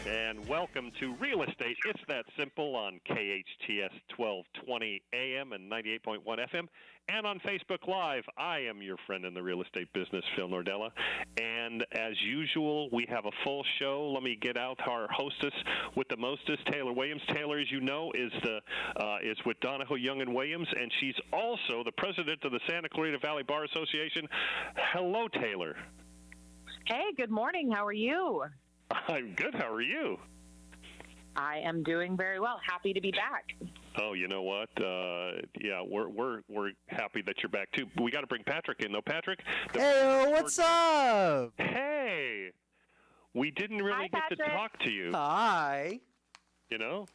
and welcome to Real Estate. It's that simple on KHTS 1220 AM and 98.1 FM, and on Facebook Live. I am your friend in the real estate business, Phil Nordella, and as usual, we have a full show. Let me get out our hostess with the mostest, Taylor Williams. Taylor, as you know, is with Donahoe, Young and Williams, and she's also the president of the Santa Clarita Valley Bar Association. Hello, Taylor. Hey, good morning. How are you? I'm good. How are you? I am doing very well. Happy to be back. Oh, you know what? Yeah, we're happy that you're back too. We got to bring Patrick in, though. Patrick. Hey, what's up? Hey, we didn't really get to talk to you. Hi. You know,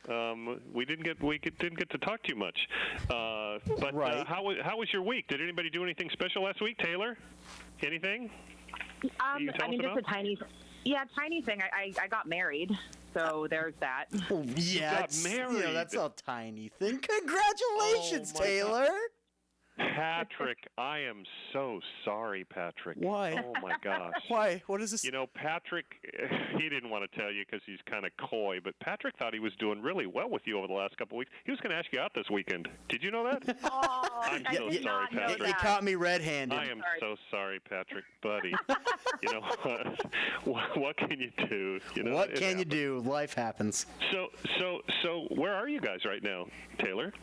we didn't get to talk to you much. But right. How was your week? Did anybody do anything special last week, Taylor? Anything? I mean, just a tiny thing. I got married, so there's that. Oh, yeah, got married. You know, that's a tiny thing. Congratulations, Taylor. Patrick, I am so sorry, Patrick. Why? Oh, my gosh. Why? What is this? You know, Patrick, he didn't want to tell you because he's kind of coy, but Patrick thought he was doing really well with you over the last couple of weeks. He was going to ask you out this weekend. Did you know that? Oh, I'm so sorry, Patrick. You caught me red-handed. I am so sorry, Patrick, buddy. You know, what can you do? You know, what can you do? Life happens. So where are you guys right now, Taylor?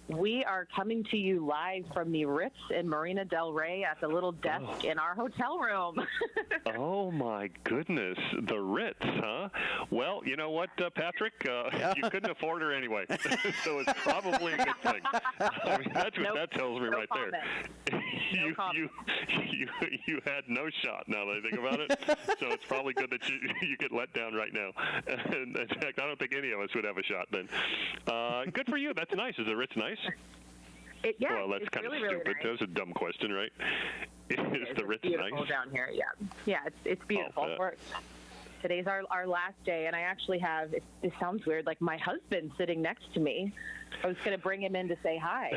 We are coming to you live from the Ritz in Marina Del Rey at the little desk in our hotel room. Oh, my goodness. The Ritz, huh? Well, you know what, Patrick? You couldn't afford her anyway, so it's probably a good thing. I mean, that's what that tells me right comment. there. You had no shot, now that I think about it. So it's probably good that you get let down right now. And in fact, I don't think any of us would have a shot then. Good for you. That's nice. Is the Ritz nice? Yeah, well, that's kind of stupid. Really nice. That's a dumb question, right? Is the Ritz beautiful nice? Down here, yeah, it's beautiful. Today's our last day, and I actually have. This sounds weird. Like my husband sitting next to me. I was going to bring him in to say hi.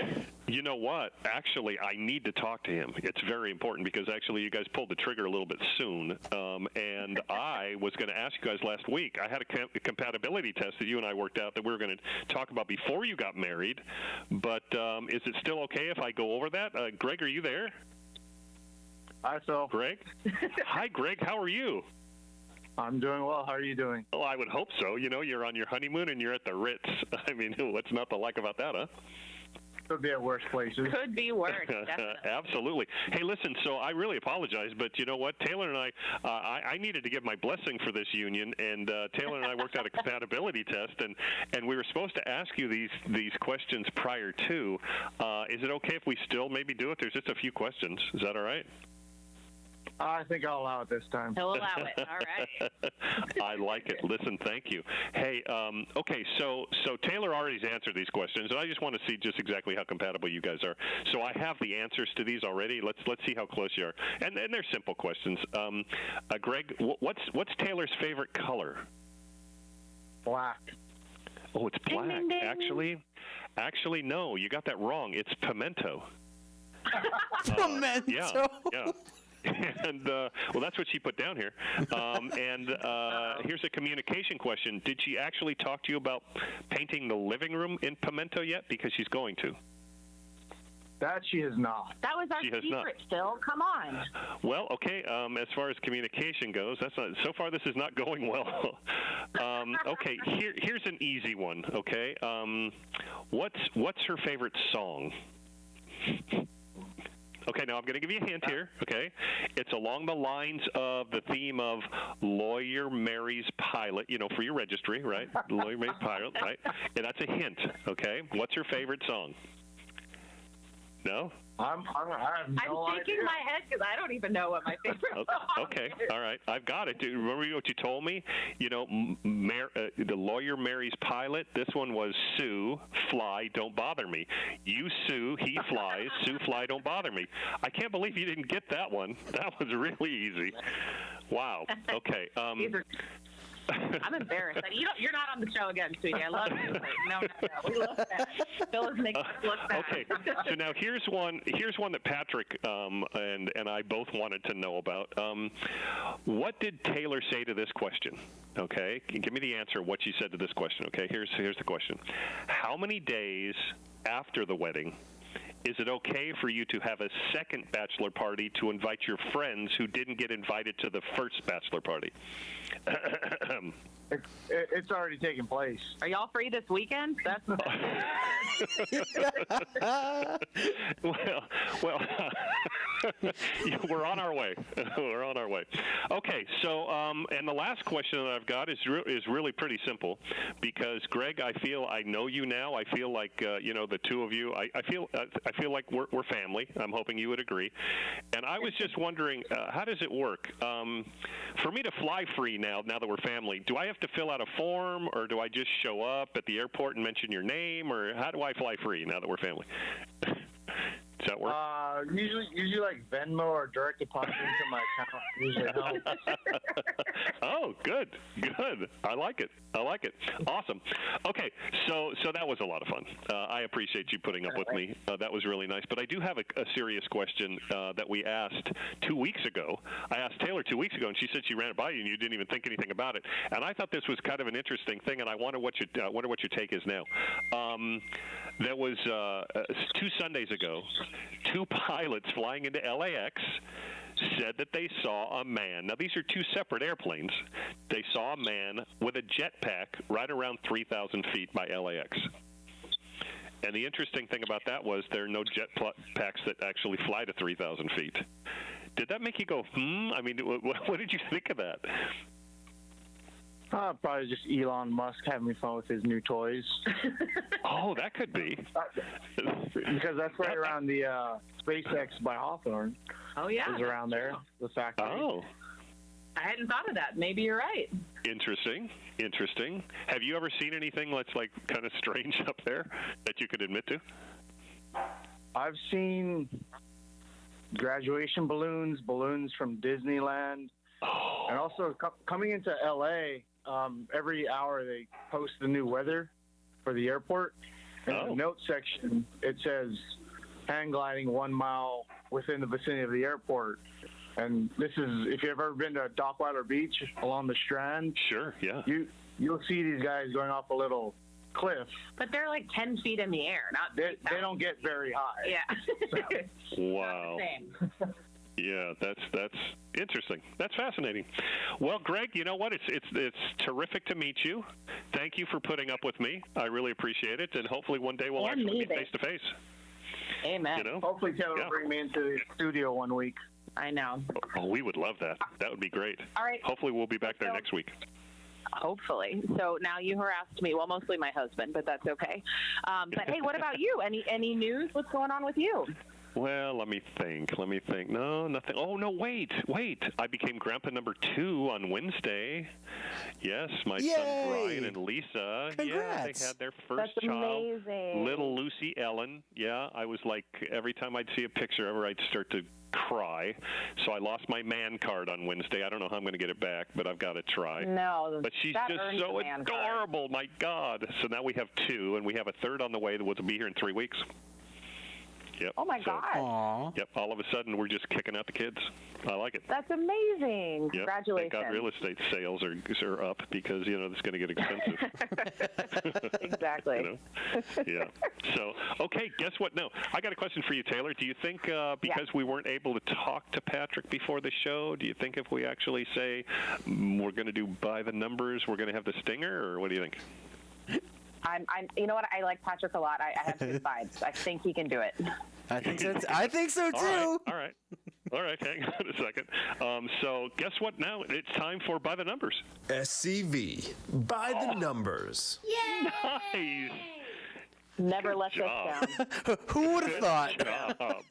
You know what? Actually, I need to talk to him. It's very important because actually you guys pulled the trigger a little bit soon. And I was going to ask you guys last week. I had a compatibility test that you and I worked out that we were going to talk about before you got married. But is it still okay if I go over that? Greg, are you there? Hi, Phil. Greg? Hi, Greg. How are you? I'm doing well. How are you doing? Oh, I would hope so. You know, you're on your honeymoon and you're at the Ritz. I mean, what's not to like about that, huh? Could be at worse places. Could be worse, definitely. Absolutely. Hey, listen, so I really apologize, but you know what? Taylor and I needed to give my blessing for this union, and Taylor and I worked out a compatibility test, and we were supposed to ask you these questions prior to. Is it okay if we still maybe do it? There's just a few questions. Is that all right? I think I'll allow it this time. He'll allow it. All right. I like it. Listen, thank you. Hey, okay, so Taylor already answered these questions, and I just want to see just exactly how compatible you guys are. So I have the answers to these already. Let's see how close you are. And they're simple questions. Greg, what's Taylor's favorite color? Black. Oh, it's black. Ding, ding, ding. Actually, no. You got that wrong. It's pimento. Pimento. Yeah. And, well, that's what she put down here. Here's a communication question. Did she actually talk to you about painting the living room in pimento yet? Because she's going to. That she has not. That was our secret, Phil. Come on. Well, okay. As far as communication goes, so far this is not going well. Okay, here's an easy one. Okay, what's her favorite song? Okay, now I'm going to give you a hint here, okay? It's along the lines of the theme of Lawyer Mary's Pilot, you know, for your registry, right? Lawyer Mary's Pilot, right? And that's a hint, okay? What's your favorite song? No? I have no I'm shaking idea. my head because I don't even know what my favorite song Okay, is. all right. I've got it. Remember what you told me? You know, the Lawyer Mary's Pilot, this one was Sue, fly, don't bother me. You sue, he flies, Sue, fly, don't bother me. I can't believe you didn't get that one. That was really easy. Wow. Okay. I'm embarrassed. You're not on the show again, sweetie. I love you. No. We love that. Phil is making us look bad. Okay. So now here's one that Patrick and I both wanted to know about. What did Taylor say to this question? Okay, give me the answer. What she said to this question. Okay, here's the question. How many days after the wedding is it okay for you to have a second bachelor party to invite your friends who didn't get invited to the first bachelor party? It's already taken place. Are y'all free this weekend? That's well, we're on our way. We're on our way. Okay, so and the last question that I've got is really pretty simple, because Greg, I know you now. I feel like the two of you. I feel like we're family. I'm hoping you would agree. And I was just wondering, how does it work for me to fly free now that we're family? Do I have to fill out a form, or do I just show up at the airport and mention your name, or how do I fly free now that we're family? Does that work? Usually like Venmo or direct deposit into my account usually helps. Oh, good. I like it. Awesome. Okay, so that was a lot of fun. I appreciate you putting up with me. That was really nice. But I do have a serious question that we asked 2 weeks ago. I asked Taylor 2 weeks ago, and she said she ran it by you, and you didn't even think anything about it. And I thought this was kind of an interesting thing, and I wonder what your take is now. There was 2 Sundays ago, 2 pilots flying into LAX said that they saw a man. Now, these are 2 separate airplanes. They saw a man with a jetpack right around 3,000 feet by LAX. And the interesting thing about that was there are no jetpacks that actually fly to 3,000 feet. Did that make you go, I mean, what did you think of that? Probably just Elon Musk having fun with his new toys. Oh, that could be. Because that's right around the SpaceX by Hawthorne. Oh, yeah. Is around there, the factory. Oh. I hadn't thought of that. Maybe you're right. Interesting. Have you ever seen anything that's like kind of strange up there that you could admit to? I've seen graduation balloons from Disneyland. Oh. And also coming into LA, every hour they post the new weather for the airport. In the note section, it says hang gliding 1 mile within the vicinity of the airport. And this is, if you've ever been to Dockweiler Beach along the Strand. Sure, yeah. You'll see these guys going off a little cliff. But they're like 10 feet in the air. They don't get very high. Yeah. So. Wow. Yeah, that's interesting. That's fascinating. Well, Greg, you know what? It's terrific to meet you. Thank you for putting up with me. I really appreciate it, and hopefully one day we'll actually meet face to face. Amen. You know? Hopefully Taylor will bring me into the studio one week. I know. Oh, we would love that. That would be great. All right. Hopefully we'll be back there next week. Hopefully. So now you harassed me. Well, mostly my husband, but that's okay. But hey, what about you? Any news? What's going on with you? Well, let me think. No, nothing. Oh, no, wait. I became grandpa number 2 on Wednesday. Yes, my son Brian and Lisa. Congrats. Yeah, they had their first That's child. Amazing. Little Lucy Ellen. Yeah, I was like, every time I'd see a picture of her, I'd start to cry. So I lost my man card on Wednesday. I don't know how I'm going to get it back, but I've got to try. No, but she's just so adorable. My God. So now we have 2, and we have a third on the way that will be here in 3 weeks. Yep. Oh, my God. Aww. Yep. All of a sudden, we're just kicking out the kids. I like it. That's amazing. Yep. Congratulations. Thank God real estate sales are up because, it's going to get expensive. Exactly. Yeah. So, okay, guess what? No, I got a question for you, Taylor. Do you think because we weren't able to talk to Patrick before the show, do you think if we actually say we're going to do by the numbers, we're going to have the stinger, or what do you think? You know what? I like Patrick a lot. I have good vibes. I think he can do it. I think so too. All right. Hang on a second. So guess what? Now it's time for By the Numbers. SCV. By the Numbers. Yay! Nice. Never let us down. Who would have thought? Good job.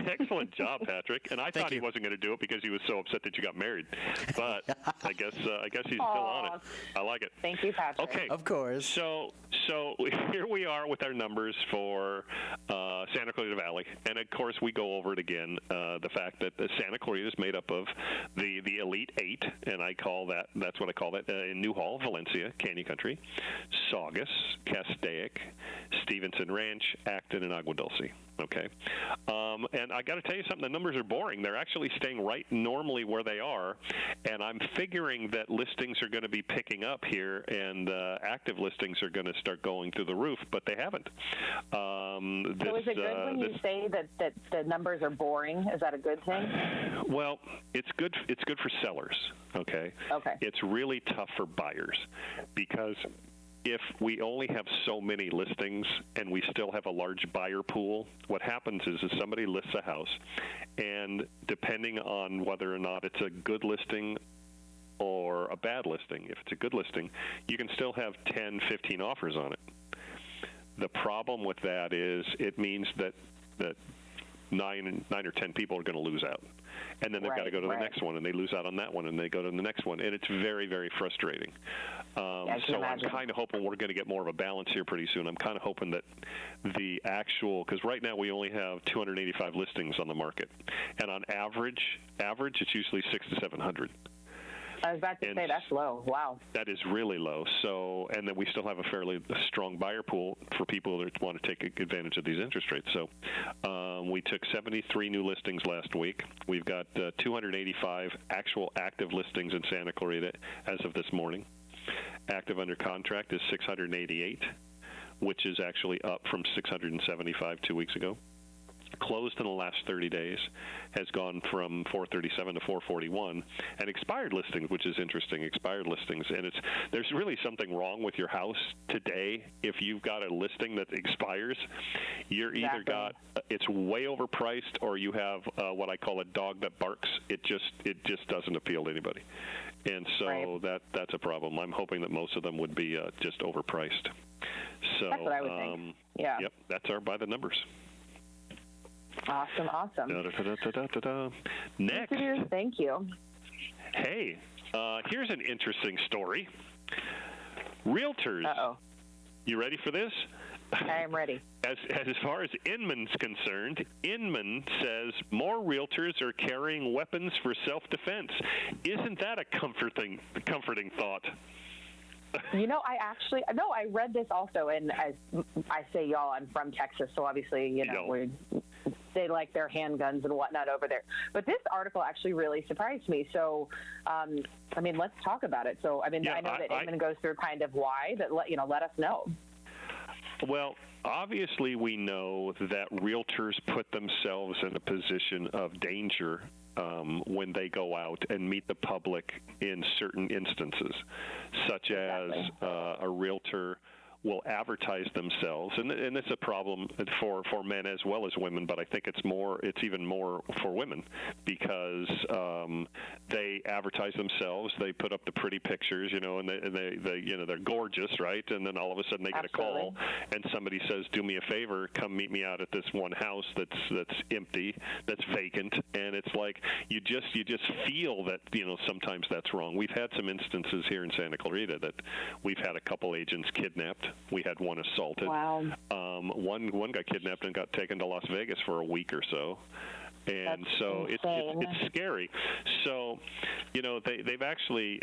Excellent job, Patrick. And I thought he wasn't going to do it because he was so upset that you got married. But I guess he's still on it. I like it. Thank you, Patrick. Okay. Of course. So here we are with our numbers for Santa Clarita Valley. And, of course, we go over it again, the fact that Santa Clarita is made up of the Elite Eight, and that's what I call that, in Newhall, Valencia, Canyon Country, Saugus, Castaic, Stevenson Ranch, Acton, and Agua Dulce. Okay. And I got to tell you something, the numbers are boring. They're actually staying right normally where they are, and I'm figuring that listings are going to be picking up here, and active listings are going to start going through the roof, but they haven't. So is it good when you say that the numbers are boring? Is that a good thing? Well, it's good for sellers, okay? Okay. It's really tough for buyers because if we only have so many listings and we still have a large buyer pool, what happens is somebody lists a house, and depending on whether or not it's a good listing or a bad listing, if it's a good listing, you can still have 10, 15 offers on it. The problem with that is it means that 9 or 10 people are going to lose out. And then they've got to go to the next one, and they lose out on that one, and they go to the next one. And it's very, very frustrating. So I'm kind of hoping we're going to get more of a balance here pretty soon. I'm kind of hoping that the actual, because right now we only have 285 listings on the market. And on average, it's usually 600 to 700. I was about to say that's low. Wow. That is really low. So, and then we still have a fairly strong buyer pool for people that want to take advantage of these interest rates. So, we took 73 new listings last week. We've got 285 actual active listings in Santa Clarita as of this morning. Active under contract is 688, which is actually up from 675 2 weeks ago. Closed in the last 30 days has gone from 437 to 441, and expired listings, which is interesting, and there's really something wrong with your house today if you've got a listing that expires. You're either got it's way overpriced, or you have what I call a dog that barks. It just doesn't appeal to anybody, and so that's a problem. I'm hoping that most of them would be just overpriced. So that's what I would think. Yeah. Yep, that's our by the numbers. Awesome. Next. Thank you. Hey, here's an interesting story. Realtors. Uh-oh. You ready for this? I am ready. As far as Inman's concerned, Inman says more realtors are carrying weapons for self-defense. Isn't that a comforting thought? You know, I read this also, and as I say, y'all, I'm from Texas, so obviously, they like their handguns and whatnot over there. But this article actually really surprised me. So, let's talk about it. So, I know that Inman goes through kind of why, but let us know. Well, obviously, we know that realtors put themselves in a position of danger when they go out and meet the public in certain instances, such as a realtor will advertise themselves, and it's a problem for men as well as women, but I think it's even more for women because they advertise themselves. They put up the pretty pictures, and they're gorgeous, right? And then all of a sudden they get a call, and somebody says, "Do me a favor, come meet me out at this one house that's empty, that's vacant," and it's like you just feel that sometimes that's wrong. We've had some instances here in Santa Clarita that we've had a couple agents kidnapped. We had one assaulted. Wow. One got kidnapped and got taken to Las Vegas for a week or so. And that's so it's scary. So, they've actually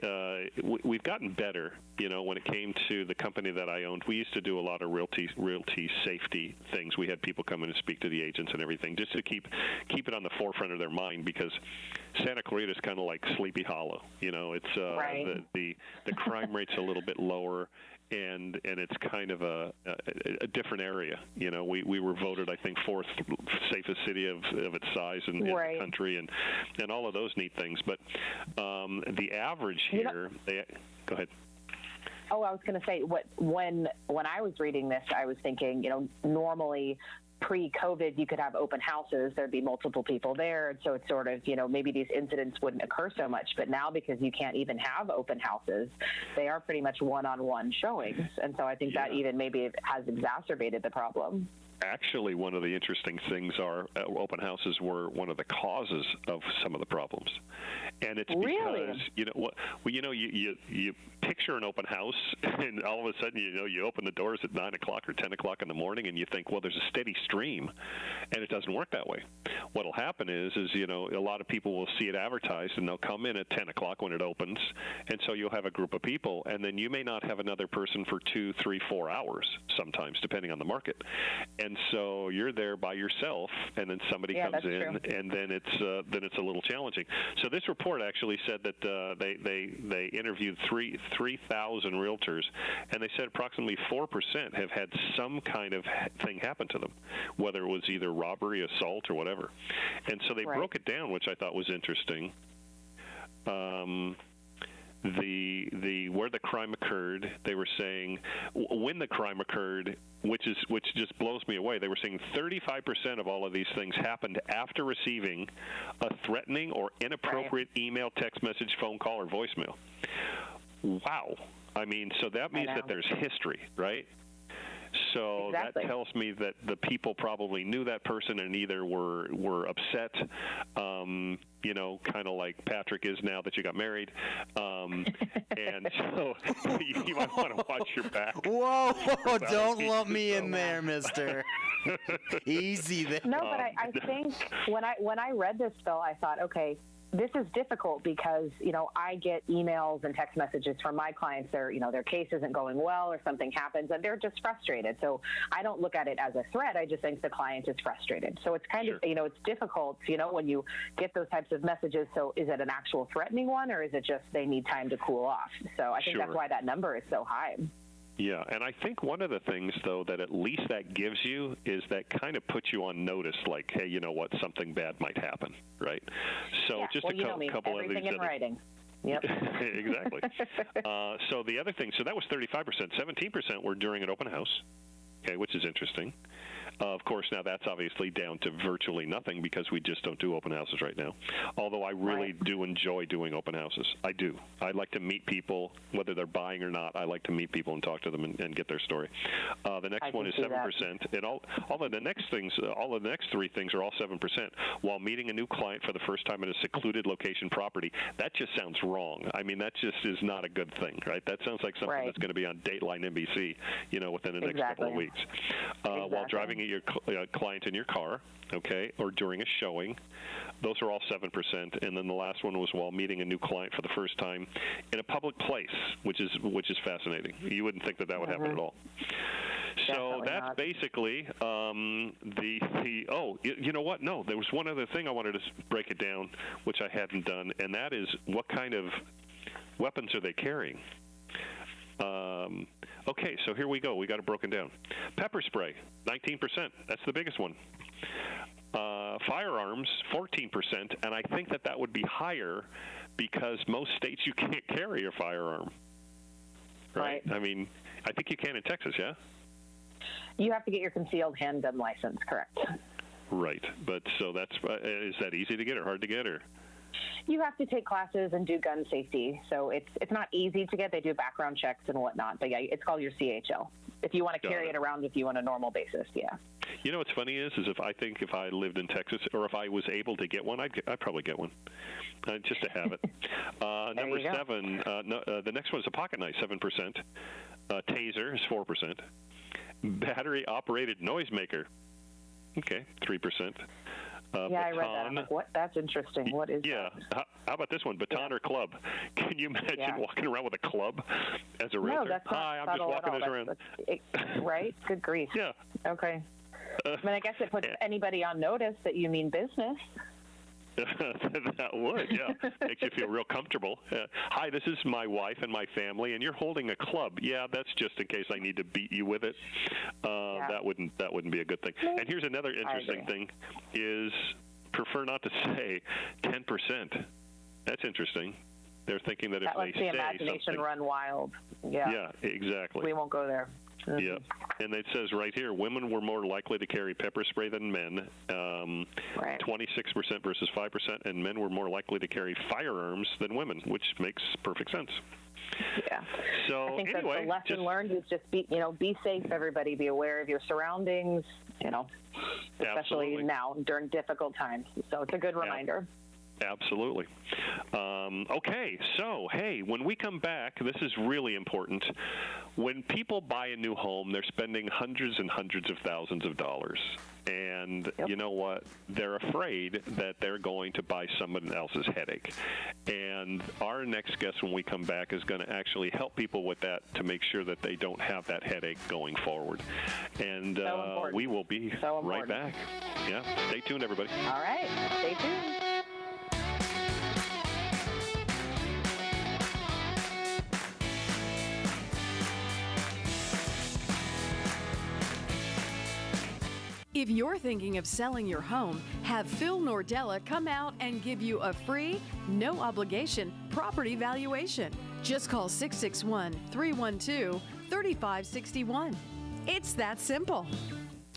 we've gotten better. When it came to the company that I owned, we used to do a lot of realty safety things. We had people come in and speak to the agents and everything, just to keep it on the forefront of their mind, because Santa Clarita is kind of like Sleepy Hollow. It's the crime rate's a little bit lower. And it's kind of a different area. We were voted, I think, 4th safest city of its size in the country, and all of those neat things. But the average here, go ahead. Oh, I was going to say, when I was reading this, I was thinking, normally pre-COVID, you could have open houses. There'd be multiple people there. And so it's sort of, maybe these incidents wouldn't occur so much. But now, because you can't even have open houses, they are pretty much one-on-one showings. And so I think that even maybe has exacerbated the problem. actually, one of the interesting things are open houses were one of the causes of some of the problems, and it's because you picture an open house, and all of a sudden you open the doors at 9 o'clock or 10 o'clock in the morning, and you think, well, there's a steady stream, and it doesn't work that way. What'll happen is a lot of people will see it advertised, and they'll come in at 10 o'clock when it opens, and so you'll have a group of people, and then you may not have another person for 2, 3, 4 hours sometimes, depending on the market. And so you're there by yourself, and then somebody comes in, and then it's a little challenging. So this report actually said that they interviewed 3,000 realtors, and they said approximately 4% have had some kind of thing happen to them, whether it was either robbery, assault, or whatever. And so they broke it down, which I thought was interesting. Where the crime occurred, they were saying when the crime occurred, which just blows me away. They were saying 35% of all of these things happened after receiving a threatening or inappropriate email, text message, phone call, or voicemail. Wow. I mean, so that means that there's history, right? So that tells me that the people probably knew that person and either were upset, kind of like Patrick is now that you got married, and so you might want to watch your back. Whoa, don't lump me in there, mister. Easy there. No, but I think when I read this, Phil, I thought, okay, this is difficult because, I get emails and text messages from my clients. Their case isn't going well or something happens and they're just frustrated. So I don't look at it as a threat. I just think the client is frustrated. So it's kind of, it's difficult, when you get those types of messages. So is it an actual threatening one or is it just they need time to cool off? So I think that's why that number is so high. Yeah, and I think one of the things, though, that at least that gives you is that kind of puts you on notice, like, hey, you know what, something bad might happen, right? So just a couple of these. Everything in writing. Yep. Exactly. So the other thing, so that was 35%. 17% were during an open house, okay, which is interesting. Of course, now that's obviously down to virtually nothing because we just don't do open houses right now. Although I really do enjoy doing open houses. I do. I like to meet people, whether they're buying or not. I like to meet people and talk to them and get their story. The next one is 7%. And all of the next things, all of the next three things are all 7%. While meeting a new client for the first time in a secluded location property, that just sounds wrong. I mean, that just is not a good thing, right? That sounds like something that's going to be on Dateline NBC, within the next couple of weeks. While driving your client in your car, okay, or during a showing. Those are all 7%. And then the last one was while meeting a new client for the first time in a public place, which is fascinating. You wouldn't think that would happen at all. So that's basically you know what? No, there was one other thing I wanted to break it down, which I hadn't done, and that is what kind of weapons are they carrying? Okay, so here we go. We got it broken down. Pepper spray, 19%. That's the biggest one. Firearms, 14%, and I think that would be higher because most states you can't carry a firearm. Right? I mean, I think you can in Texas, yeah? You have to get your concealed handgun license, correct? Right, but so that's is that easy to get or hard to get or? You have to take classes and do gun safety, so it's not easy to get. They do background checks and whatnot, but yeah, it's called your CHL. If you want to carry it around with you on a normal basis, yeah. You know what's funny is if I lived in Texas or if I was able to get one, I'd probably get one just to have it. Number 7, the next one is a pocket knife, 7%. Taser is 4%. Battery operated noisemaker, okay, 3%. I read that. I'm like, what? That's interesting. What is that? How about this one? Baton or club? Can you imagine walking around with a club as a realtor? No, that's not Hi, I'm just walking this around. Right? Good grief. Yeah. Okay. I guess it puts anybody on notice that you mean business. That would, yeah. Makes you feel real comfortable. Hi, this is my wife and my family, and you're holding a club. Yeah, that's just in case I need to beat you with it. That wouldn't be a good thing. And here's another interesting thing: is prefer not to say 10%. That's interesting. They're thinking that if they say the imagination something, run wild. Yeah. Yeah, exactly. We won't go there. Mm-hmm. Yeah, and it says right here, women were more likely to carry pepper spray than men, 26% versus 5%, and men were more likely to carry firearms than women, which makes perfect sense. Yeah. So I think anyway, the lesson learned is just be safe, everybody. Be aware of your surroundings. especially Absolutely. now during difficult times. So it's a good reminder. Absolutely. Okay, so, hey, when we come back, this is really important. When people buy a new home, they're spending hundreds and hundreds of thousands of dollars. And you know what? They're afraid that they're going to buy someone else's headache. And our next guest when we come back is going to actually help people with that to make sure that they don't have that headache going forward. And we will be right back. Yeah, stay tuned, everybody. All right, stay tuned. If you're thinking of selling your home, have Phil Nordella come out and give you a free, no obligation property valuation. Just call 661-312-3561. It's that simple.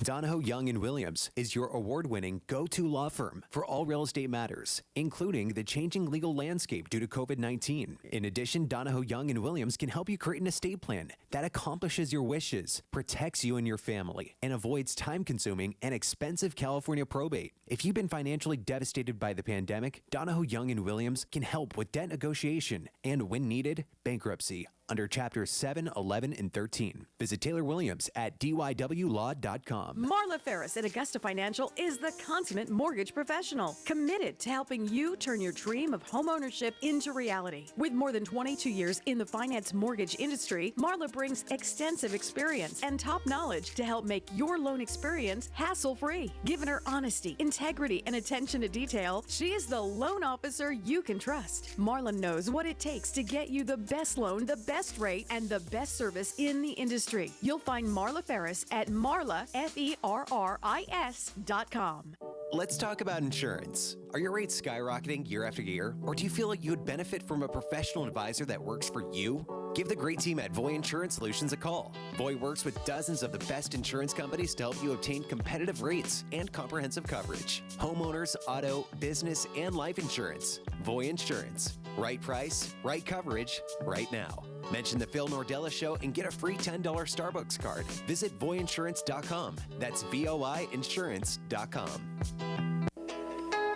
Donahoe, Young & Williams is your award-winning go-to law firm for all real estate matters, including the changing legal landscape due to COVID-19. In addition, Donahoe, Young & Williams can help you create an estate plan that accomplishes your wishes, protects you and your family, and avoids time-consuming and expensive California probate. If you've been financially devastated by the pandemic, Donahoe, Young & Williams can help with debt negotiation and, when needed, bankruptcy under Chapters 7, 11, and 13. Visit Taylor Williams at dywlaw.com. Marla Ferris at Augusta Financial is the consummate mortgage professional, committed to helping you turn your dream of homeownership into reality. With more than 22 years in the finance mortgage industry, Marla brings extensive experience and top knowledge to help make your loan experience hassle-free. Given her honesty, integrity, and attention to detail, she is the loan officer you can trust. Marla knows what it takes to get you the best loan, the best rate, and the best service in the industry. You'll find Marla Ferris at marlaferris.com. Let's talk about insurance. Are your rates skyrocketing year after year? Or do you feel like you would benefit from a professional advisor that works for you? Give the great team at Voy Insurance Solutions a call. Voy works with dozens of the best insurance companies to help you obtain competitive rates and comprehensive coverage. Homeowners, auto, business, and life insurance. Voy Insurance. Right price, right coverage, right now. Mention the Phil Nordella Show and get a free $10 Starbucks card. Visit voyinsurance.com. That's voinsurance.com.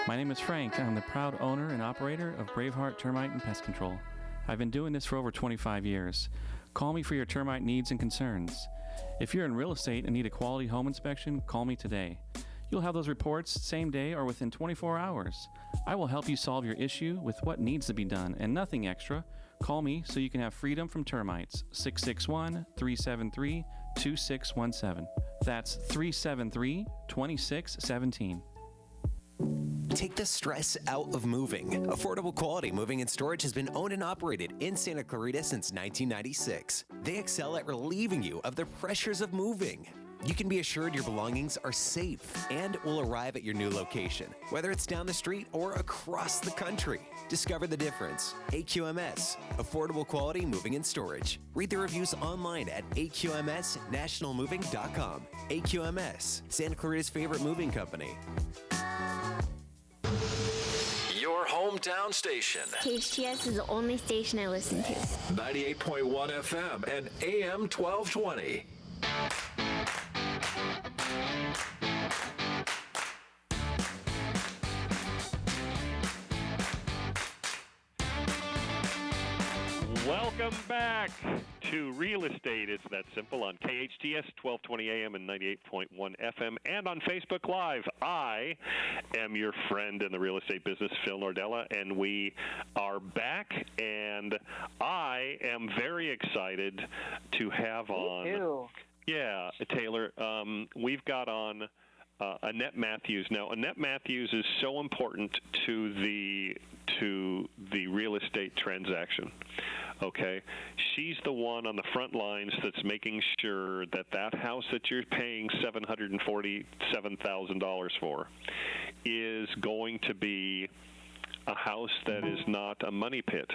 My name is Frank. I'm the proud owner and operator of Braveheart Termite and Pest Control. I've been doing this for over 25 years. Call me for your termite needs and concerns. If you're in real estate and need a quality home inspection, call me today. You'll have those reports same day or within 24 hours. I will help you solve your issue with what needs to be done and nothing extra. Call me so you can have freedom from termites. 661-373-2617. That's 373-2617. Take the stress out of moving. Affordable Quality Moving and Storage has been owned and operated in Santa Clarita since 1996. They excel at relieving you of the pressures of moving. You can be assured your belongings are safe and will arrive at your new location, whether it's down the street or across the country. Discover the difference. AQMS, Affordable Quality Moving and Storage. Read the reviews online at aqmsnationalmoving.com. AQMS, Santa Clarita's favorite moving company. Your hometown station. KHTS is the only station I listen to. 98.1 FM and AM 1220. Welcome back to Real Estate. It's that simple on KHTS 1220 AM and 98.1 FM and on Facebook Live. I am your friend in the real estate business, Phil Nordella, and we are back, and I am very excited to have on. Me too. Yeah, Taylor, we've got on Annette Matthews. Now, Annette Matthews is so important to the real estate transaction. Okay, she's the one on the front lines that's making sure that that house that you're paying $747,000 for is going to be a house that is not a money pit.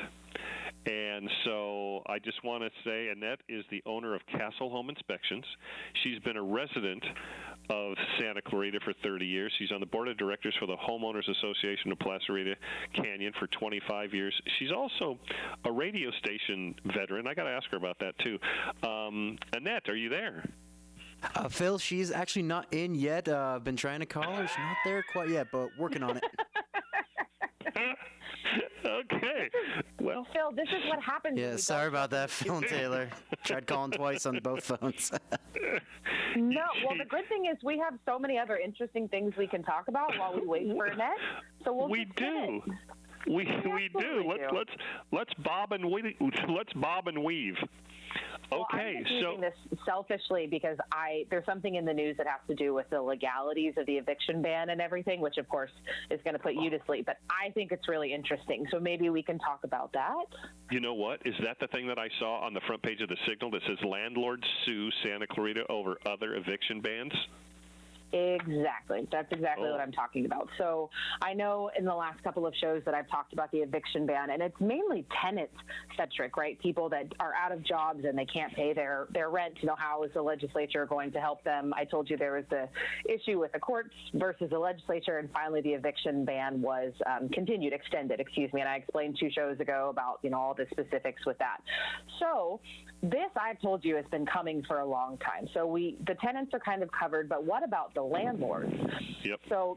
And so I just want to say Annette is the owner of Castle Home Inspections. She's been a resident of Santa Clarita for 30 years. She's on the board of directors for the Homeowners Association of Placerita Canyon for 25 years. She's also a radio station veteran. I got to ask her about that, too. Annette, are you there? Phil, she's actually not in yet. I've been trying to call her. She's not there quite yet, but working on it. Okay. Well, Phil, this is what happens. Yeah, sorry about that, Phil and Taylor. Tried calling twice on both phones. No, well, the good thing is we have so many other interesting things we can talk about while we wait for Annette. So we do. We do. Let's bob and weave. Well, Okay, I'm just using this selfishly because there's something in the news that has to do with the legalities of the eviction ban and everything, which of course is going to put you to sleep. But I think it's really interesting, so maybe we can talk about that. You know what? Is that the thing that I saw on the front page of the Signal that says landlords sue Santa Clarita over other eviction bans? Exactly. That's exactly what I'm talking about. So I know in the last couple of shows that I've talked about the eviction ban, and it's mainly tenant-centric, right? People that are out of jobs and they can't pay their rent. How is the legislature going to help them? I told you there was the issue with the courts versus the legislature, and finally the eviction ban was extended, and I explained 2 shows ago about, all the specifics with that. So this, I've told you, has been coming for a long time. So the tenants are kind of covered, but what about the landlords? Yep. So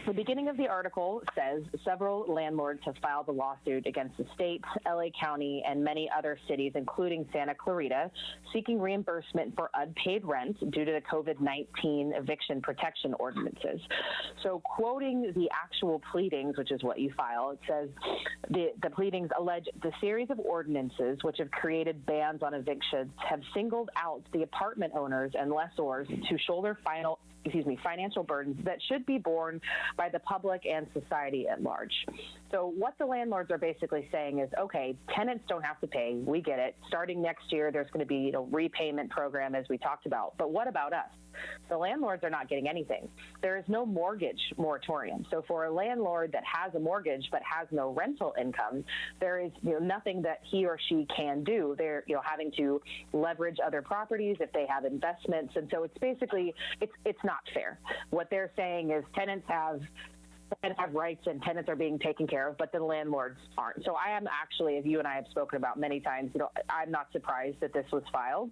the beginning of the article says several landlords have filed a lawsuit against the state, LA County, and many other cities, including Santa Clarita, seeking reimbursement for unpaid rent due to the COVID-19 eviction protection ordinances. So quoting the actual pleadings, which is what you file, it says the pleadings allege the series of ordinances which have created bans on evictions have singled out the apartment owners and lessors to shoulder financial burdens that should be borne by the public and society at large. So what the landlords are basically saying is, okay, tenants don't have to pay. We get it. Starting next year, there's going to be a repayment program, as we talked about. But what about us? The landlords are not getting anything. There is no mortgage moratorium. So for a landlord that has a mortgage but has no rental income, there is nothing that he or she can do. They're having to leverage other properties if they have investments, and so it's basically it's not fair. What they're saying is tenants have rights and tenants are being taken care of, but the landlords aren't. So I am actually, as you and I have spoken about many times, I'm not surprised that this was filed.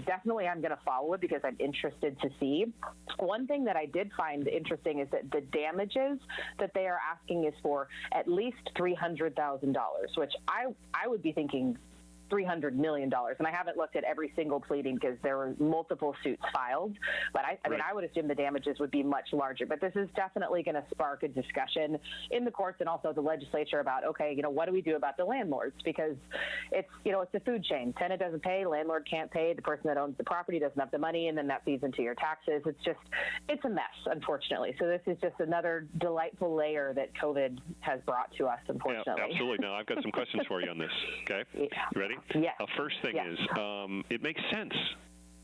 Definitely I'm going to follow it because I'm interested to see. One thing that I did find interesting is that the damages that they are asking is for at least $300,000, which I would be thinking $300 million. And I haven't looked at every single pleading because there were multiple suits filed. But I would assume the damages would be much larger. But this is definitely going to spark a discussion in the courts and also the legislature about, okay, what do we do about the landlords? Because it's a food chain. Tenant doesn't pay, landlord can't pay, the person that owns the property doesn't have the money, and then that feeds into your taxes. It's a mess, unfortunately. So this is just another delightful layer that COVID has brought to us, unfortunately. Yeah, absolutely. Now, I've got some questions for you on this. Okay? Yeah. You ready? Yes. First thing is, it makes sense.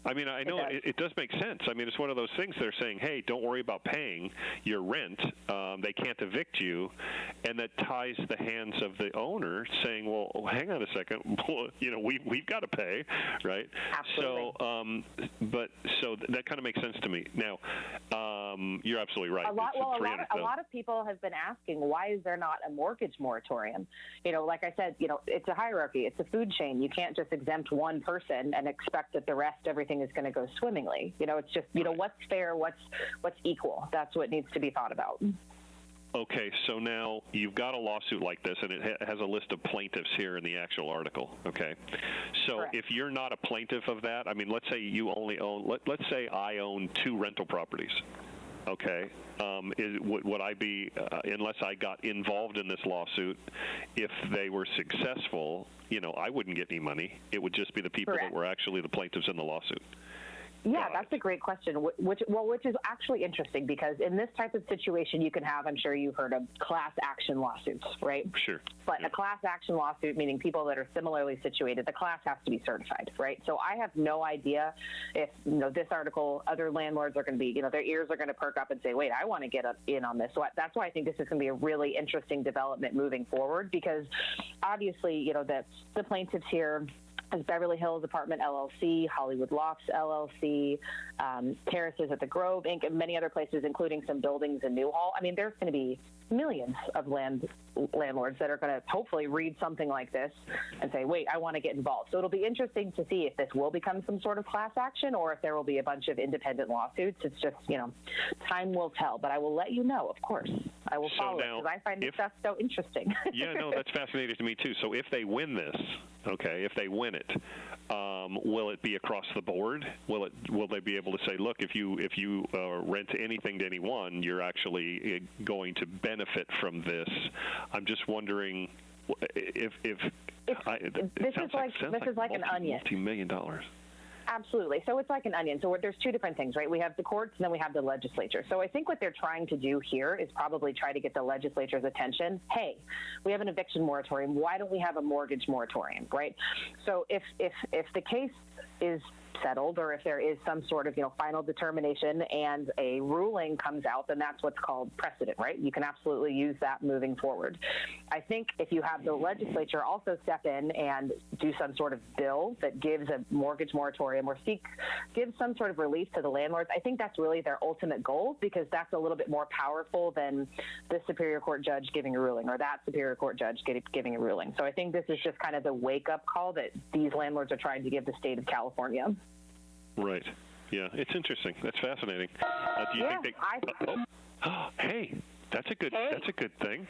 I mean, I know it does make sense. I mean, it's one of those things they're saying, hey, don't worry about paying your rent. They can't evict you. And that ties the hands of the owner saying, well, hang on a second. We've got to pay, right? Absolutely. So that kind of makes sense to me. Now, you're absolutely right. A lot of people have been asking, why is there not a mortgage moratorium? Like I said, it's a hierarchy. It's a food chain. You can't just exempt one person and expect that the rest, everything is going to go swimmingly. It's just, what's fair, what's equal. That's what needs to be thought about. Okay, so now you've got a lawsuit like this, and it has a list of plaintiffs here in the actual article, okay? So Correct. If you're not a plaintiff of that, I mean, let's say you only own, let's say I own 2 rental properties, okay? Would I be, unless I got involved in this lawsuit, if they were successful, I wouldn't get any money. It would just be the people Correct. that were actually the plaintiffs in the lawsuit. Yeah, that's a great question, which is actually interesting because in this type of situation, you can have, I'm sure you've heard of class action lawsuits, right? Sure. But a class action lawsuit, meaning people that are similarly situated, the class has to be certified, right? So I have no idea if, this article, other landlords are going to be, their ears are going to perk up and say, wait, I want to get in on this. So that's why I think this is going to be a really interesting development moving forward because obviously, the plaintiffs here is Beverly Hills Apartment LLC, Hollywood Lofts LLC, Terraces at the Grove Inc., and many other places, including some buildings in Newhall. I mean, there's going to be millions of landlords that are going to hopefully read something like this and say, wait, I want to get involved. So it'll be interesting to see if this will become some sort of class action or if there will be a bunch of independent lawsuits. It's just, time will tell. But I will let you know, of course. I will follow it because I find this stuff so interesting. Yeah, no, that's fascinating to me too. So if they win this, if they win it, will it be across the board? Will they be able to say, look, if you rent anything to anyone, you're actually going to benefit from this? I'm just wondering if this is like an onion. $multi-million. Absolutely. So it's like an onion. So there's two different things, right? We have the courts and then we have the legislature. So I think what they're trying to do here is probably try to get the legislature's attention. Hey, we have an eviction moratorium. Why don't we have a mortgage moratorium, right? So if the case is settled or if there is some sort of final determination and a ruling comes out, then that's what's called precedent, right? You can absolutely use that moving forward. I think if you have the legislature also step in and do some sort of bill that gives a mortgage moratorium or gives some sort of relief to the landlords, I think that's really their ultimate goal because that's a little bit more powerful than the Superior Court judge giving a ruling or that Superior Court judge giving a ruling. So I think this is just kind of the wake-up call that these landlords are trying to give the state of California. Right. Yeah, it's interesting. That's fascinating. Do you think they? Hey, that's a good thing.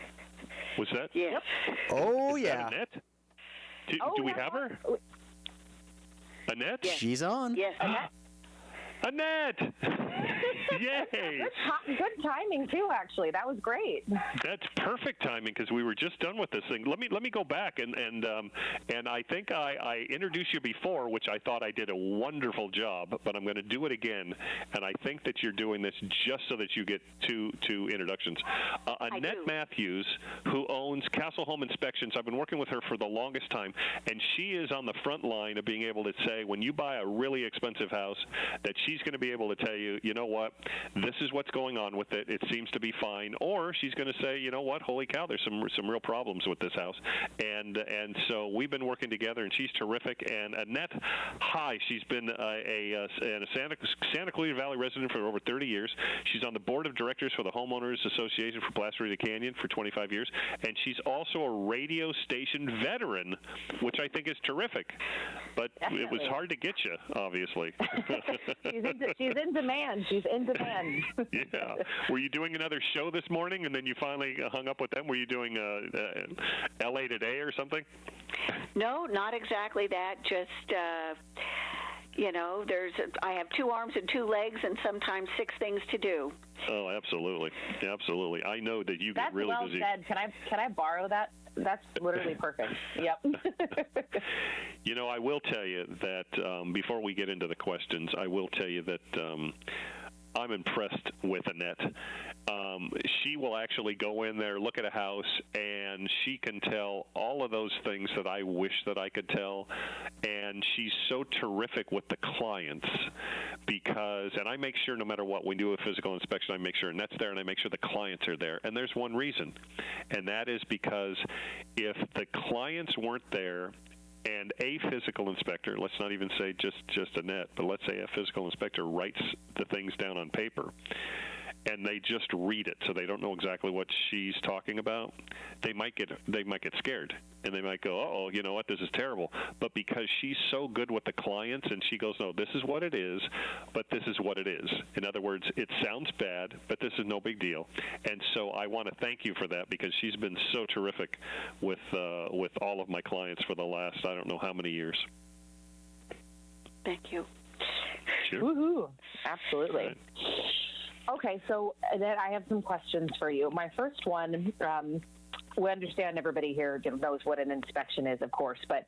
Was that? Yes. Oh, is yeah. That Annette? Do we have her? Annette? Yes. She's on. Yes. Annette! Yay! Good timing too. Actually, that was great. That's perfect timing because we were just done with this thing. Let me go back and I think I introduced you before, which I thought I did a wonderful job, but I'm going to do it again. And I think that you're doing this just so that you get two introductions. Annette Matthews, who owns Castle Home Inspections. I've been working with her for the longest time, and she is on the front line of being able to say when you buy a really expensive house that she's going to be able to tell you, you know what, this is what's going on with it. It seems to be fine. Or she's going to say, you know what, holy cow, there's some real problems with this house. And so we've been working together, and she's terrific. And Annette, hi, she's been a Santa Clarita Valley resident for over 30 years. She's on the board of directors for the Homeowners Association for Placerita Canyon for 25 years. And she's also a radio station veteran, which I think is terrific. But Definitely. It was hard to get you, obviously. She's in demand. She's in demand. Yeah. Were you doing another show this morning, and then you finally hung up with them? Were you doing L.A. Today or something? No, not exactly that. Just, I have 2 arms and 2 legs and sometimes 6 things to do. Oh, absolutely. Absolutely. I know that you get really busy. That's well said. Can I borrow that? That's literally perfect. Yep. I will tell you that before we get into the questions, I will tell you that I'm impressed with Annette. She will actually go in there, look at a house, and she can tell all of those things that I wish that I could tell. And she's so terrific with the clients and I make sure no matter what, we do a physical inspection, I make sure Annette's there and I make sure the clients are there. And there's one reason, and that is because if the clients weren't there, and a physical inspector, let's not even say just Annette, but let's say a physical inspector writes the things down on paper, and they just read it, so they don't know exactly what she's talking about, they might get scared, and they might go, uh-oh, you know what, this is terrible. But because she's so good with the clients, and she goes, no, this is what it is, but this is what it is. In other words, it sounds bad, but this is no big deal. And so I want to thank you for that, because she's been so terrific with all of my clients for the last, I don't know how many years. Thank you. Sure. Woohoo! Absolutely. Right. Okay, so Annette, I have some questions for you. My first one, we understand everybody here knows what an inspection is, of course, but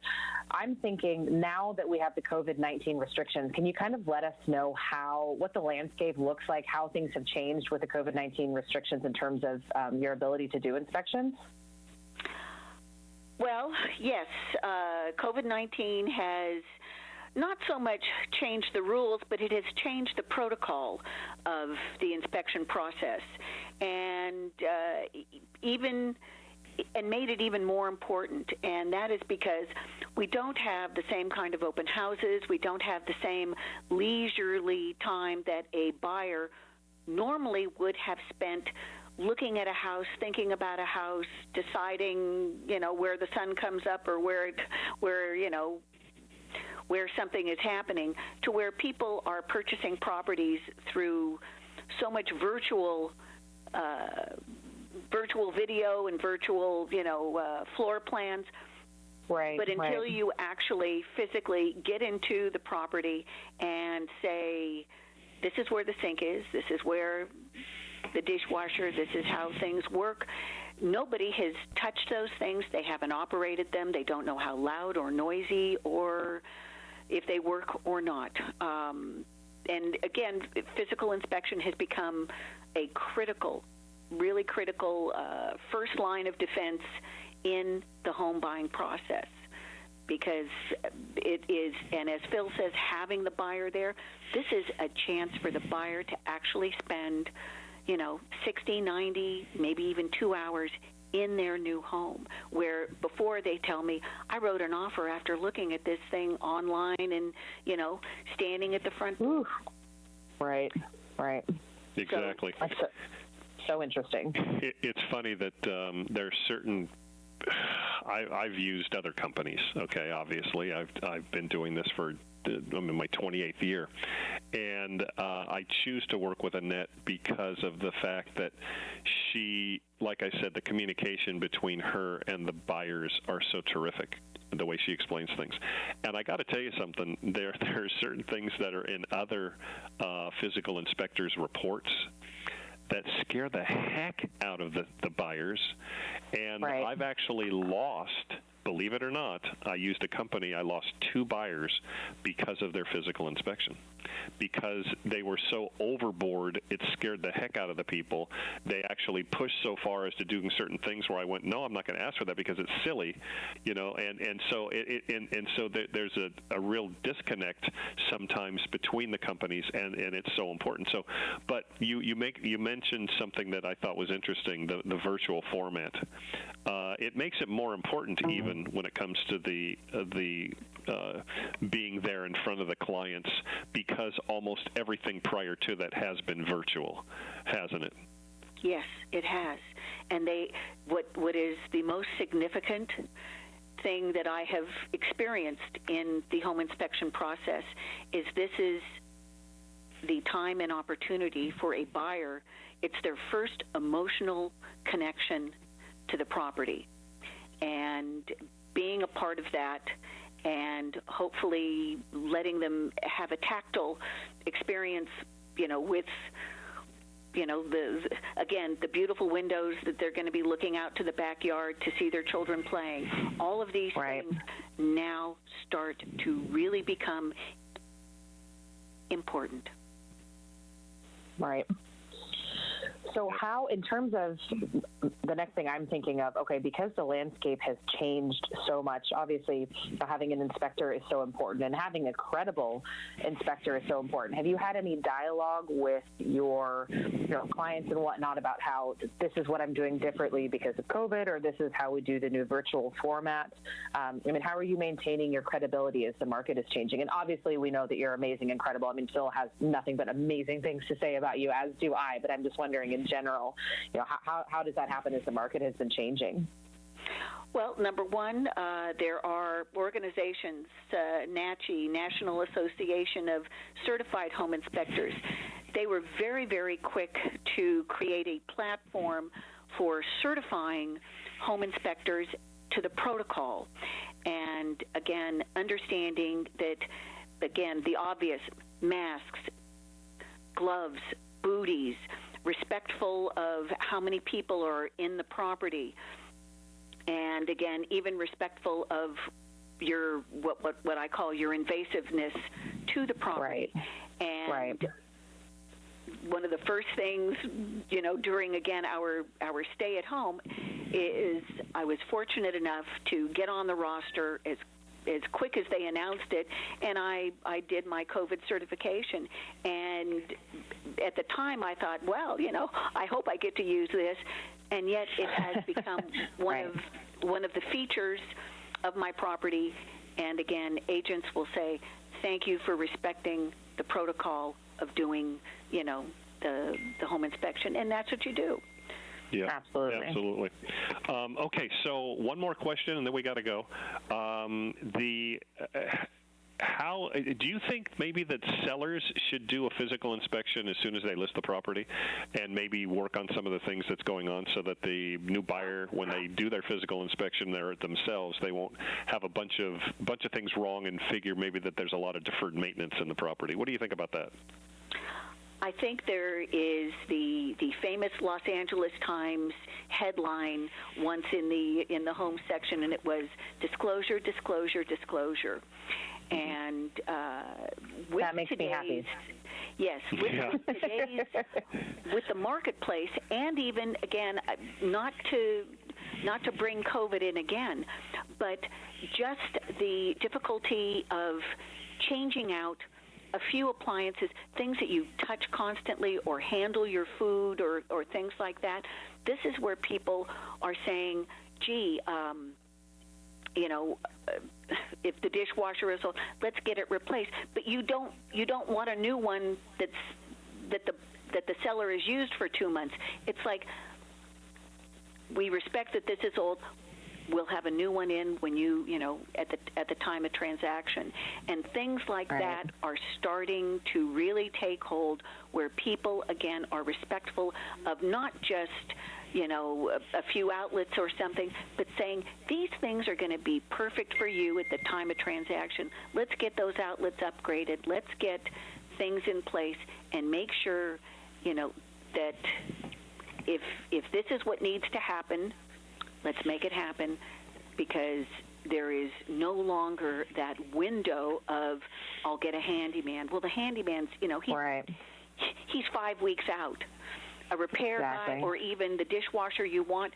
I'm thinking now that we have the COVID-19 restrictions, can you kind of let us know what the landscape looks like, how things have changed with the COVID-19 restrictions in terms of your ability to do inspections? Well, yes, COVID-19 has not so much changed the rules, but it has changed the protocol of the inspection process, and made it even more important. And that is because we don't have the same kind of open houses. We don't have the same leisurely time that a buyer normally would have spent looking at a house, thinking about a house, deciding, where the sun comes up or where something is happening, to where people are purchasing properties through so much virtual video and virtual, floor plans. Right. But until you actually physically get into the property and say, this is where the sink is, this is where the dishwasher, this is how things work, nobody has touched those things. They haven't operated them. They don't know how loud or noisy or if they work or not. And again, physical inspection has become a really critical first line of defense in the home buying process, because it is, and as Phil says, having the buyer there, this is a chance for the buyer to actually spend, 60, 90, maybe even 2 hours in their new home, where before they tell me, I wrote an offer after looking at this thing online and, standing at the front door. Right. Exactly. So interesting. It's funny that there's certain. I've used other companies. Okay, obviously, I've been doing this for I'm in my 28th year, and I choose to work with Annette because of the fact that she, like I said, the communication between her and the buyers are so terrific. The way she explains things. And I got to tell you something, there are certain things that are in other physical inspectors' reports that scare the heck out of the buyers. And I've actually lost, believe it or not, I used a company, I lost 2 buyers because of their physical inspection. Because they were so overboard, it scared the heck out of the people. They actually pushed so far as to doing certain things where I went, no, I'm not going to ask for that because it's silly, and so there's a real disconnect sometimes between the companies, and it's so important. So, but you mentioned something that I thought was interesting, the virtual format. It makes it more important even when it comes to the being there in front of the clients, because almost everything prior to that has been virtual, hasn't it? Yes, it has. And what is the most significant thing that I have experienced in the home inspection process is this is the time and opportunity for a buyer. It's their first emotional connection to the property. And being a part of that and hopefully letting them have a tactile experience, with, the beautiful windows that they're going to be looking out to the backyard to see their children playing. All of these things now start to really become important. Right. So how, in terms of the next thing I'm thinking of, okay, because the landscape has changed so much, obviously having an inspector is so important, and having a credible inspector is so important. Have you had any dialogue with your clients and whatnot about how this is what I'm doing differently because of COVID, or this is how we do the new virtual format? How are you maintaining your credibility as the market is changing? And obviously we know that you're amazing and credible. Phil has nothing but amazing things to say about you, as do I, but I'm just wondering in general, how does that happen as the market has been changing? Well, number one, there are organizations, NACHI, National Association of Certified Home Inspectors. They were very, very quick to create a platform for certifying home inspectors to the protocol. And again, understanding that, again, the obvious, masks, gloves, booties, respectful of how many people are in the property, and again, even respectful of your what I call your invasiveness to the property. And one of the first things, during again our stay at home, is I was fortunate enough to get on the roster as quick as they announced it, and I did my COVID certification. And at the time I thought, well, I hope I get to use this, and yet it has become one of the features of my property. And again, agents will say, thank you for respecting the protocol of doing, the home inspection, and that's what you do. Yeah, absolutely. Okay, so one more question, and then we got to go. How do you think maybe that sellers should do a physical inspection as soon as they list the property, and maybe work on some of the things that's going on, so that the new buyer, when they do their physical inspection there themselves, they won't have a bunch of things wrong and figure maybe that there's a lot of deferred maintenance in the property? What do you think about that? I think there is the famous Los Angeles Times headline once in the home section, and it was disclosure, disclosure, disclosure. And with that makes me happy. Yes, with the marketplace, and even again, not to bring COVID in again, but just the difficulty of changing out a few appliances, things that you touch constantly or handle your food or things like that. This is where people are saying, gee, if the dishwasher is old, let's get it replaced. But you don't want a new one that the seller has used for 2 months. It's like, we respect that this is old. We'll have a new one in when at the time of transaction. And things like that are starting to really take hold, where people again are respectful of not just a few outlets or something, but saying these things are going to be perfect for you at the time of transaction. Let's get those outlets upgraded. Let's get things in place and make sure, that if this is what needs to happen, let's make it happen, because there is no longer that window of, I'll get a handyman. Well, the handyman's, he's 5 weeks out. A repair guy, or even the dishwasher you want,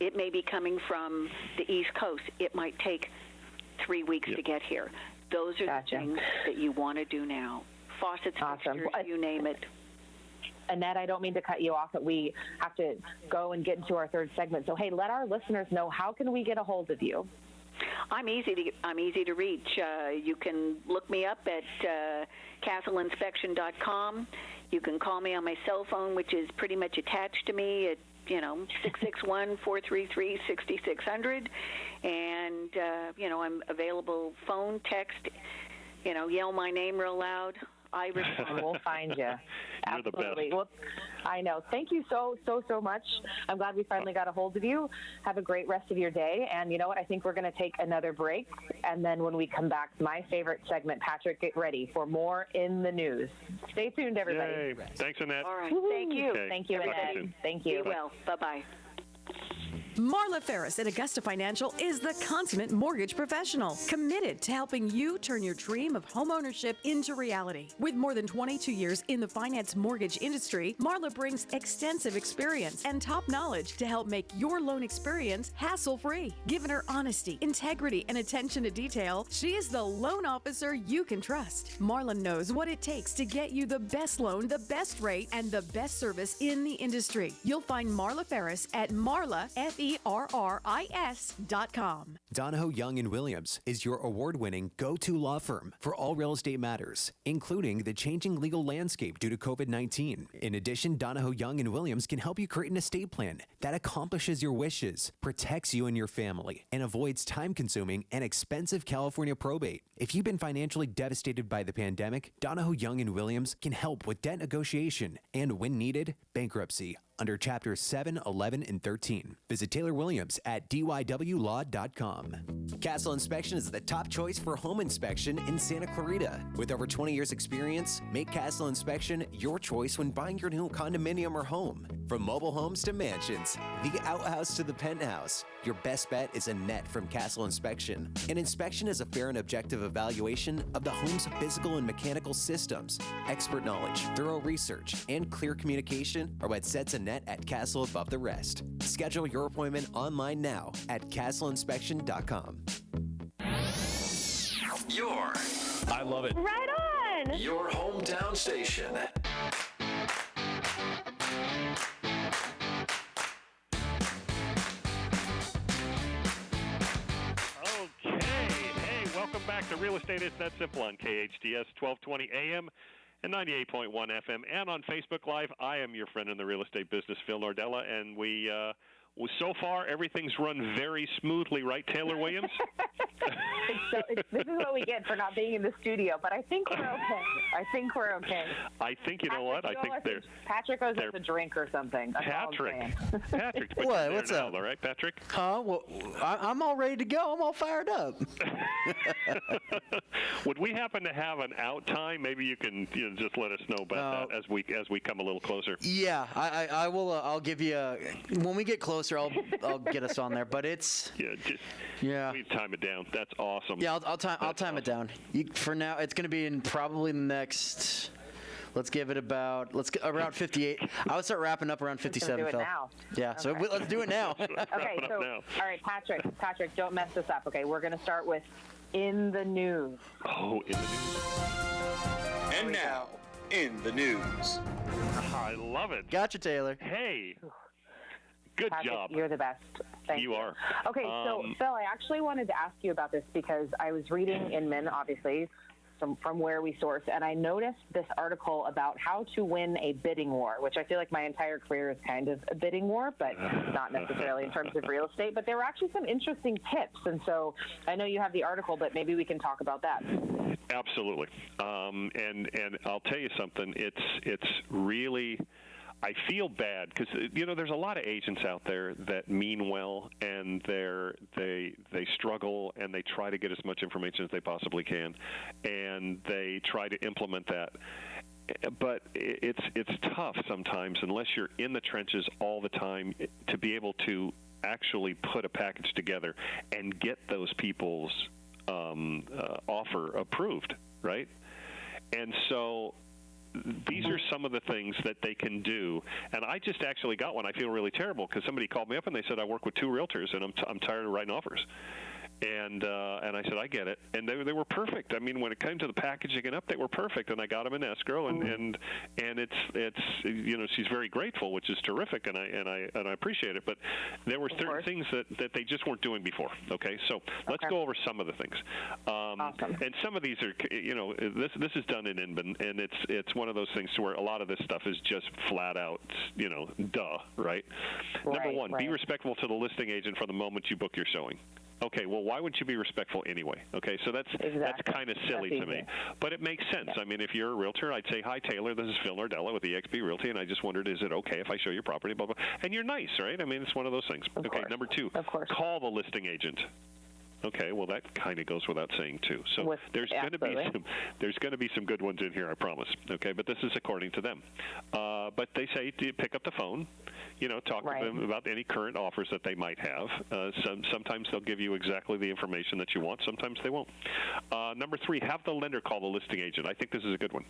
it may be coming from the East Coast. It might take 3 weeks to get here. Those are the things that you want to do now. Faucets, fixtures, you name it. Annette, I don't mean to cut you off, but we have to go and get into our third segment. So, hey, let our listeners know, how can we get a hold of you? I'm easy to reach. You can look me up at castleinspection.com. You can call me on my cell phone, which is pretty much attached to me at 661-433-6600, and I'm available phone, text. Yell my name real loud. I respond. We'll find you. You're Absolutely. the best. Well, I know. Thank you so much. I'm glad we finally got a hold of you. Have a great rest of your day. And you know what? I think we're going to take another break. And then when we come back, my favorite segment, Patrick, get ready for more in the news. Stay tuned, everybody. Yay. Thanks, Annette. All right. Thank you. Okay. Thank you, Annette. Thank you. Be well. Bye-bye. Marla Ferris at Augusta Financial is the consummate mortgage professional, committed to helping you turn your dream of homeownership into reality. With more than 22 years in the finance mortgage industry, Marla brings extensive experience and top knowledge to help make your loan experience hassle-free. Given her honesty, integrity, and attention to detail, she is the loan officer you can trust. Marla knows what it takes to get you the best loan, the best rate, and the best service in the industry. You'll find Marla Ferris at FerRIS.com. Donahoe Young & Williams is your award-winning go-to law firm for all real estate matters, including the changing legal landscape due to COVID-19. In addition, Donahoe Young & Williams can help you create an estate plan that accomplishes your wishes, protects you and your family, and avoids time-consuming and expensive California probate. If you've been financially devastated by the pandemic, Donahoe Young & Williams can help with debt negotiation and, when needed, bankruptcy under Chapters 7, 11, and 13. Visit Taylor Williams at dywlaw.com. Castle Inspection is the top choice for home inspection in Santa Clarita. With over 20 years experience, make Castle Inspection your choice when buying your new condominium or home. From mobile homes to mansions, the outhouse to the penthouse, your best bet is Annette from Castle Inspection. An inspection is a fair and objective evaluation of the home's physical and mechanical systems. Expert knowledge, thorough research, and clear communication are what sets Annette at Castle above the rest. Schedule your appointment online now at castleinspection.com. I love it. Right on! Your hometown station. Okay. Hey, welcome back to Real Estate It's That Simple on KHTS 1220 AM and 98.1 FM, and on Facebook Live. I am your friend in the real estate business, Phil Nordella, and so far everything's run very smoothly, right, Taylor Williams? This is what we get for not being in the studio, but I think we're okay. I think I think, you know what? I think Patrick owes us a drink or something. Patrick, what? What's up? All right, Patrick? Huh? Well, I'm all ready to go. I'm all fired up. Would we happen to have an out time? Maybe you can just let us know about that as we come a little closer. Yeah, I will. I'll give you when we get closer. I'll get us on there. But it's we time it down. That's awesome. Yeah, I'll time it down. For now, it's going to be in probably the next. Let's give it around 58. I would start wrapping up around 57. Let's do it now. Yeah, okay. So let's do it now. Okay, so all right, Patrick, don't mess this up. Okay, we're going to start with in the news. Oh, in the news. And now, in the news. I love it. Gotcha, Taylor. Hey. Good Patrick, job. You're the best. Thank you. You are. Okay, so Phil, I actually wanted to ask you about this because I was reading Inman, obviously, from where we source, and I noticed this article about how to win a bidding war, which I feel like my entire career is kind of a bidding war, but not necessarily in terms of real estate. But there were actually some interesting tips, and so I know you have the article, but maybe we can talk about that. Absolutely. And I'll tell you something. It's really. I feel bad because there's a lot of agents out there that mean well, and they struggle, and they try to get as much information as they possibly can, and they try to implement that. But it's tough sometimes unless you're in the trenches all the time to be able to actually put a package together and get those people's offer approved, right? And so these are some of the things that they can do. And I just actually got one. I feel really terrible because somebody called me up and they said, I work with 2 realtors and I'm tired of writing offers. And I said, I get it. And they were perfect. I mean, when it came to the packaging and up, they were perfect. And I got them in escrow, and it's she's very grateful, which is terrific, and I appreciate it. But there were certain things that they just weren't doing before. Okay, so let's go over some of the things. Awesome. And some of these are, this is done in Inman, and it's one of those things where a lot of this stuff is just flat out, duh, right? Number one, be respectful to the listing agent from the moment you book your showing. Okay, well, why would you be respectful anyway? Okay, so that's kind of silly to me. But it makes sense. I mean, if you're a realtor, I'd say, hi, Taylor, this is Phil Nordella with eXp Realty, and I just wondered, is it okay if I show your property, blah, blah. And you're nice, right? I mean, it's one of those things. Of course. Number 2, call the listing agent. Okay, well, that kind of goes without saying too. So there's going to be some good ones in here, I promise. Okay, but this is according to them. But they say to pick up the phone, talk to them about any current offers that they might have. Sometimes they'll give you exactly the information that you want. Sometimes they won't. Number 3, have the lender call the listing agent. I think this is a good one.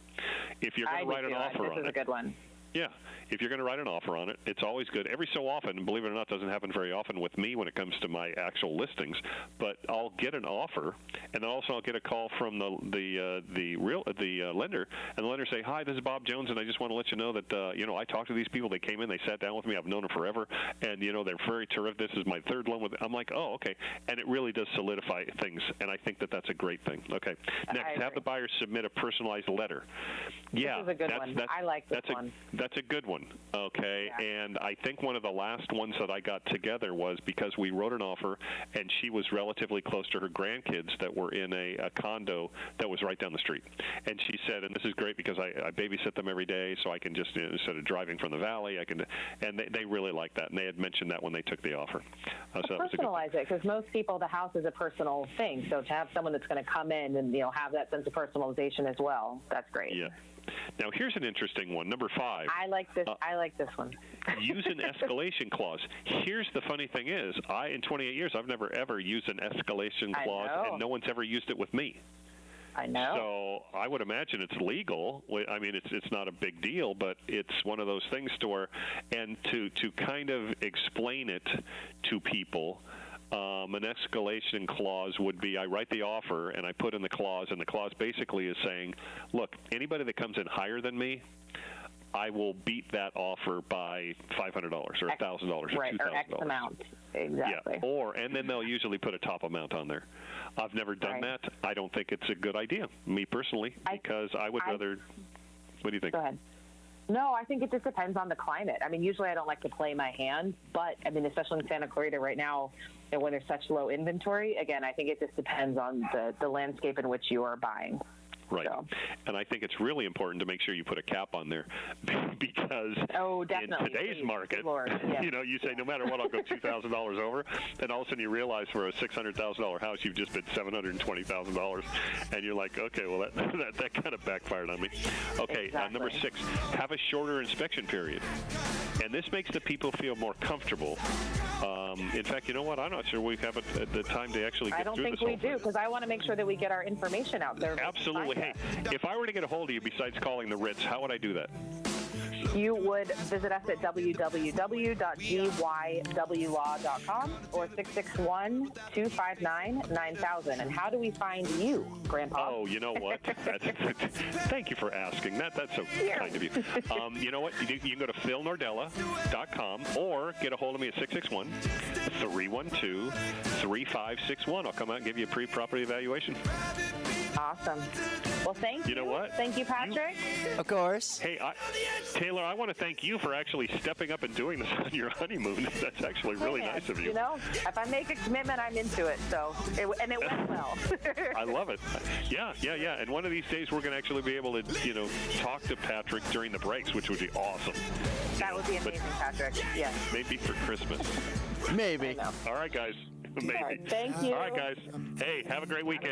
If you're going to write an offer on it, this is a good one. Yeah. If you're going to write an offer on it, it's always good. Every so often, believe it or not, doesn't happen very often with me when it comes to my actual listings, but I'll get an offer, and then also I'll get a call from the lender, and the lender say, hi, this is Bob Jones, and I just want to let you know that, I talked to these people. They came in, they sat down with me. I've known them forever, and, they're very terrific. This is my 3rd loan with them. I'm like, oh, okay. And it really does solidify things, and I think that that's a great thing. Okay. Next, have the buyer submit a personalized letter. Yeah. This is a good one. I like this one. That's a good one, okay? Yeah. And I think one of the last ones that I got together was because we wrote an offer, and she was relatively close to her grandkids that were in a condo that was right down the street. And she said, and this is great because I babysit them every day, so I can just, instead of driving from the valley, I can, and they really liked that, and they had mentioned that when they took the offer. So personalize it, because most people, the house is a personal thing, so to have someone that's going to come in and, have that sense of personalization as well, that's great. Yeah. Now, here's an interesting one, number 5. I like this. I like this one. Use an escalation clause. Here's the funny thing is, in 28 years, I've never, ever used an escalation clause, and no one's ever used it with me. I know. So I would imagine it's legal. I mean, it's not a big deal, but it's one of those things to where, and to kind of explain it to people, an escalation clause would be I write the offer and I put in the clause, and the clause basically is saying, look, anybody that comes in higher than me, I will beat that offer by $500 or $1,000 or $2,000. Right, or X amount. Exactly. Yeah, and then they'll usually put a top amount on there. I've never done that. I don't think it's a good idea, me personally, because I would rather What do you think? Go ahead. No, I think it just depends on the climate. I mean, usually I don't like to play my hand, but I mean, especially in Santa Clarita right now, and when there's such low inventory, again, I think it just depends on the landscape in which you are buying. Right. So. And I think it's really important to make sure you put a cap on there because in today's market, yes. You say no matter what, I'll go $2,000 over, and all of a sudden you realize for a $600,000 house, you've just bid $720,000, and you're like, okay, well, that kind of backfired on me. Okay, exactly. Number 6, have a shorter inspection period. And this makes the people feel more comfortable. In fact, you know what? I'm not sure we have the time to actually get through this. I don't think we do, because I want to make sure that we get our information out there. Absolutely. Hey, if I were to get a hold of you besides calling the Ritz, how would I do that? You would visit us at www.gywlaw.com or 661-259-9000. And how do we find you, Grandpa? Oh, you know what? Thank you for asking. That's so kind of you. You know what? You can go to philnordella.com or get a hold of me at 661-312-3561. I'll come out and give you a pre-property evaluation. Awesome. Well, thank you. You know what? Thank you, Patrick. Of course. Hey, Taylor, I want to thank you for actually stepping up and doing this on your honeymoon. That's actually really nice of you. You know, if I make a commitment, I'm into it. So, it went well. I love it. Yeah. And one of these days, we're going to actually be able to, talk to Patrick during the breaks, which would be awesome. That would be amazing, Patrick. Yes. Maybe for Christmas. Maybe. All right, guys. Maybe. All right, thank you. All right, guys. Hey, have a great weekend.